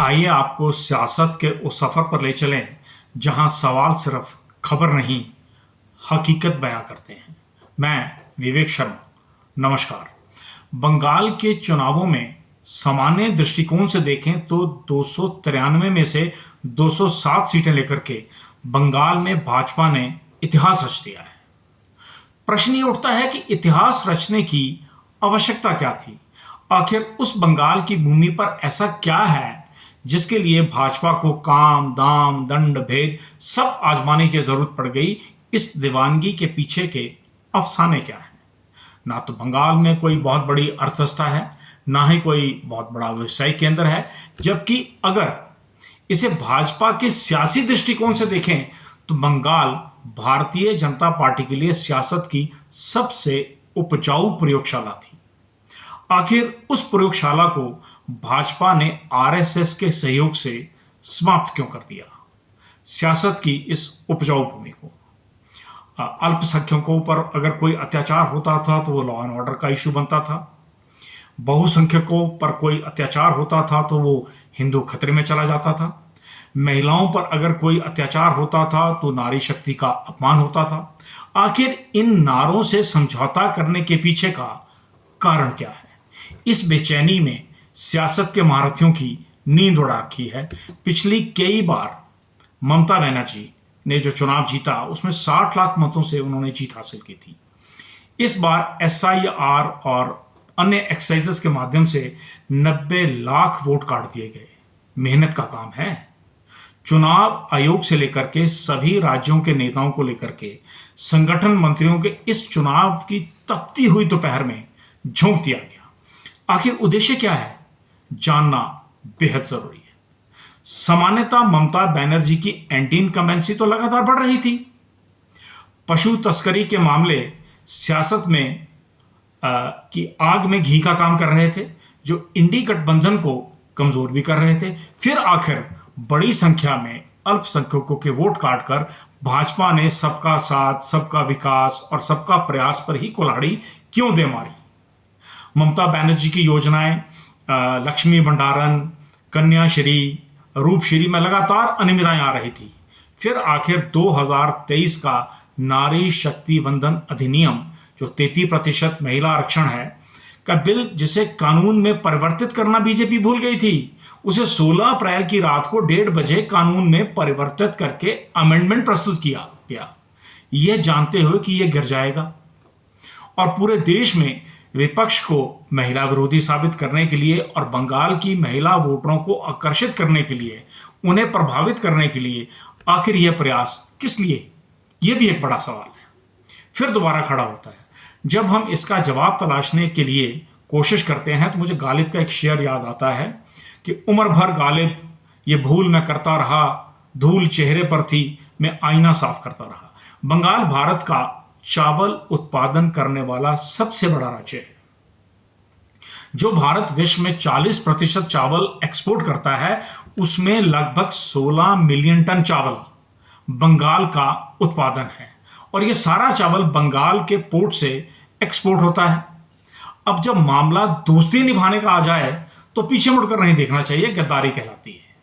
आइए आपको सियासत के उस सफ़र पर ले चलें जहां सवाल सिर्फ खबर नहीं, हकीकत बयां करते हैं। मैं विवेक शर्मा, नमस्कार। बंगाल के चुनावों में सामान्य दृष्टिकोण से देखें तो 293 में से 207 सीटें लेकर के बंगाल में भाजपा ने इतिहास रच दिया है। प्रश्न ये उठता है कि इतिहास रचने की आवश्यकता क्या थी? आखिर उस बंगाल की भूमि पर ऐसा क्या है जिसके लिए भाजपा को काम दाम दंड भेद सब आजमाने की जरूरत पड़ गई? इस दीवानगी के पीछे के अफसाने क्या है? ना तो बंगाल में कोई बहुत बड़ी अर्थव्यवस्था है, ना ही कोई बहुत बड़ा व्यवसायिक केंद्र है, जबकि अगर इसे भाजपा के सियासी दृष्टिकोण से देखें तो बंगाल भारतीय जनता पार्टी के लिए सियासत की सबसे उपजाऊ प्रयोगशाला थी। आखिर उस प्रयोगशाला को भाजपा ने आरएसएस के सहयोग से समाप्त क्यों कर दिया? सियासत की इस उपजाऊ भूमि को अल्पसंख्यकों पर अगर कोई अत्याचार होता था तो वो लॉ एंड ऑर्डर का इशू बनता था। बहुसंख्यकों पर कोई अत्याचार होता था तो वो हिंदू खतरे में चला जाता था। महिलाओं पर अगर कोई अत्याचार होता था तो नारी शक्ति का अपमान होता था। आखिर इन नारों से समझौता करने के पीछे का कारण क्या है? इस बेचैनी में सियासत के महारथियों की नींद उड़ा रखी है। पिछली कई बार ममता बनर्जी ने जो चुनाव जीता उसमें 60 लाख मतों से उन्होंने जीत हासिल की थी। इस बार एसआईआर और अन्य एक्सरसाइजेस के माध्यम से 90 लाख वोट काट दिए गए। मेहनत का काम है। चुनाव आयोग से लेकर के सभी राज्यों के नेताओं को लेकर के संगठन मंत्रियों के इस चुनाव की तपती हुई दोपहर में झोंक दिया गया। आखिर उद्देश्य क्या है, जानना बेहद जरूरी है। सामान्यतः ममता बनर्जी की एंटी इनकम्बेंसी तो लगातार बढ़ रही थी। पशु तस्करी के मामले सियासत में की आग में घी का काम कर रहे थे, जो इंडी गठबंधन को कमजोर भी कर रहे थे। फिर आखिर बड़ी संख्या में अल्पसंख्यकों के वोट काटकर भाजपा ने सबका साथ, सबका विकास और सबका प्रयास पर ही कुल्हाड़ी क्यों दे मारी? ममता बनर्जी की योजनाएं लक्ष्मी भंडारण, कन्याश्री, रूपश्री में लगातार अनियमितताएं आ रही थी। फिर आखिर 2023 का नारी शक्ति वंदन अधिनियम, जो 33% महिला आरक्षण है का बिल, जिसे कानून में परिवर्तित करना बीजेपी भूल गई थी, उसे 16 अप्रैल की रात को 1:30 बजे कानून में परिवर्तित करके अमेंडमेंट प्रस्तुत किया गया, यह जानते हुए कि यह गिर जाएगा। और पूरे देश में विपक्ष को महिला विरोधी साबित करने के लिए और बंगाल की महिला वोटरों को आकर्षित करने के लिए, उन्हें प्रभावित करने के लिए आखिर यह प्रयास किस लिए? यह भी एक बड़ा सवाल है। फिर दोबारा खड़ा होता है। जब हम इसका जवाब तलाशने के लिए कोशिश करते हैं तो मुझे गालिब का एक शेर याद आता है कि उम्र भर गालिब ये भूल मैं करता रहा, धूल चेहरे पर थी मैं आईना साफ करता रहा। बंगाल भारत का चावल उत्पादन करने वाला सबसे बड़ा राज्य है। जो भारत विश्व में 40% चावल एक्सपोर्ट करता है, उसमें लगभग 16 मिलियन टन चावल बंगाल का उत्पादन है, और यह सारा चावल बंगाल के पोर्ट से एक्सपोर्ट होता है। अब जब मामला दोस्ती निभाने का आ जाए तो पीछे मुड़कर नहीं देखना चाहिए, गद्दारी कहलाती है।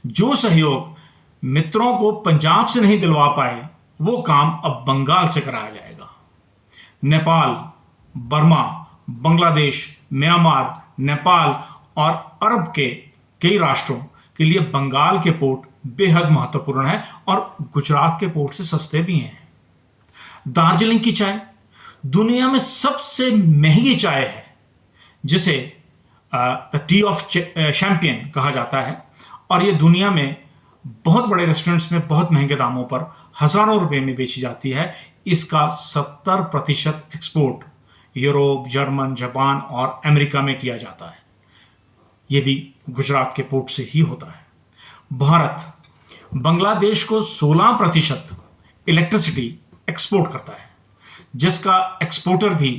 जो सहयोग मित्रों को पंजाब से नहीं दिलवा पाए, वो काम अब बंगाल से कराया जाएगा। नेपाल, बर्मा, बांग्लादेश, म्यांमार, नेपाल और अरब के कई राष्ट्रों के लिए बंगाल के पोर्ट बेहद महत्वपूर्ण है और गुजरात के पोर्ट से सस्ते भी हैं। दार्जिलिंग की चाय दुनिया में सबसे महंगी चाय है, जिसे द टी ऑफ चैंपियन कहा जाता है, और यह दुनिया में बहुत बड़े रेस्टोरेंट्स में बहुत महंगे दामों पर हजारों रुपए में बेची जाती है। इसका 70% एक्सपोर्ट यूरोप, जर्मन, जापान और अमेरिका में किया जाता है। यह भी गुजरात के पोर्ट से ही होता है। भारत बांग्लादेश को 16% इलेक्ट्रिसिटी एक्सपोर्ट करता है, जिसका एक्सपोर्टर भी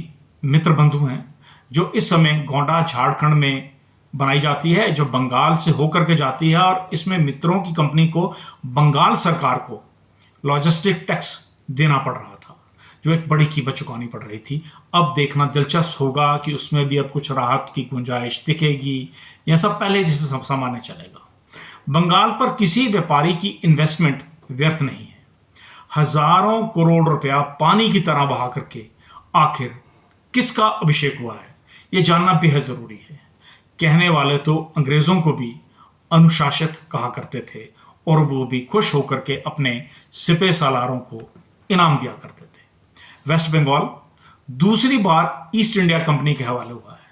मित्र बंधु हैं, जो इस समय गोंडा झारखंड में बनाई जाती है, जो बंगाल से होकर के जाती है, और इसमें मित्रों की कंपनी को बंगाल सरकार को लॉजिस्टिक टैक्स देना पड़ रहा था, जो एक बड़ी कीमत चुकानी पड़ रही थी। अब देखना दिलचस्प होगा कि उसमें भी अब कुछ राहत की गुंजाइश दिखेगी या सब पहले जैसे सामान्य चलेगा। बंगाल पर किसी व्यापारी की इन्वेस्टमेंट व्यर्थ नहीं है। हजारों करोड़ रुपया पानी की तरह बहा करके आखिर किसका अभिषेक हुआ है, यह जानना बेहद जरूरी है। कहने वाले तो अंग्रेजों को भी अनुशासित कहा करते थे और वो भी खुश होकर के अपने सिपह सालारों को इनाम दिया करते थे। वेस्ट बंगाल दूसरी बार ईस्ट इंडिया कंपनी के हवाले हुआ है।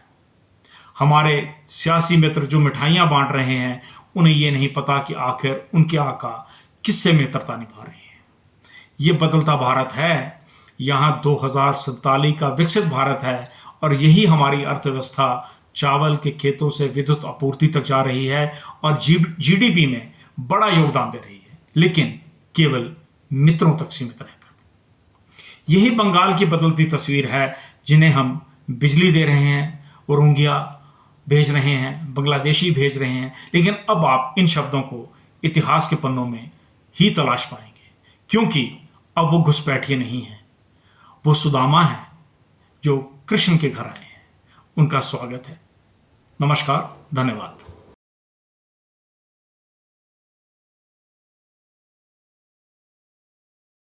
हमारे सियासी मित्र जो मिठाइयां बांट रहे हैं, उन्हें यह नहीं पता कि आखिर उनके आका किससे मित्रता निभा रहे हैं। यह बदलता भारत है, यहां 2047 का विकसित भारत है और यही हमारी अर्थव्यवस्था चावल के खेतों से विद्युत आपूर्ति तक जा रही है और जीडीपी में बड़ा योगदान दे रही है, लेकिन केवल मित्रों तक सीमित रहकर। यही बंगाल की बदलती तस्वीर है, जिन्हें हम बिजली दे रहे हैं, रोहिंग्या भेज रहे हैं, बांग्लादेशी भेज रहे हैं, लेकिन अब आप इन शब्दों को इतिहास के पन्नों में ही तलाश पाएंगे, क्योंकि अब वो घुसपैठिए नहीं है, वो सुदामा है जो कृष्ण के घर आए हैं। उनका स्वागत है। नमस्कार, धन्यवाद।